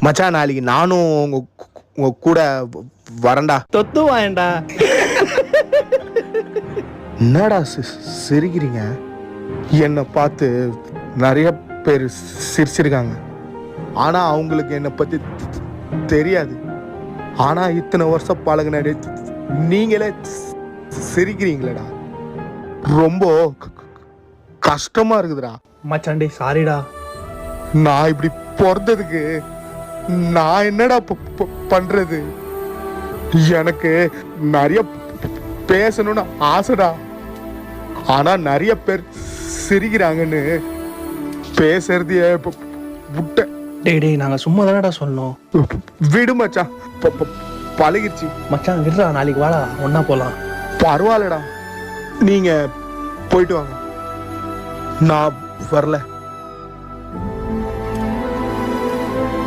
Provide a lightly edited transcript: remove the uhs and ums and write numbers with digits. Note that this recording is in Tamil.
மச்சான் நாளைக்கு நானும் உங்க கூட வரேன்டா. தொத்து வாயண்டா. என்னடா சிரிக்கிறீங்க? என்னை பார்த்து நிறைய பேர் சிரிச்சிருக்காங்க. ஆனா அவங்களுக்கு என்னை பத்தி தெரியாது. ஆனா இத்தனை வருஷம் பழகின நீங்களே சிரிக்கிறீங்களேடா. ரொம்ப கஷ்டமா இருக்குதுடா. மச்சான் டேய் சாரிடா. நான் இப்படி பிறந்ததுக்கு நான் என்னடா பண்றது? எனக்கு நிறைய பேசணும்னு ஆசைடா. ஆனா நிறைய பேர் சிரிக்கிறாங்கன்னு பேசுறதையே விட்ட. டேய் நாங்க சும்மா தானடா சொன்னோம். விடு மச்சான், பழகிருச்சு. மச்சான் விடுறா, நாளைக்கு வாடா ஒன்னா போலாம். பரவாயில்லடா, நீங்க போயிட்டு வாங்க, நான் வரல.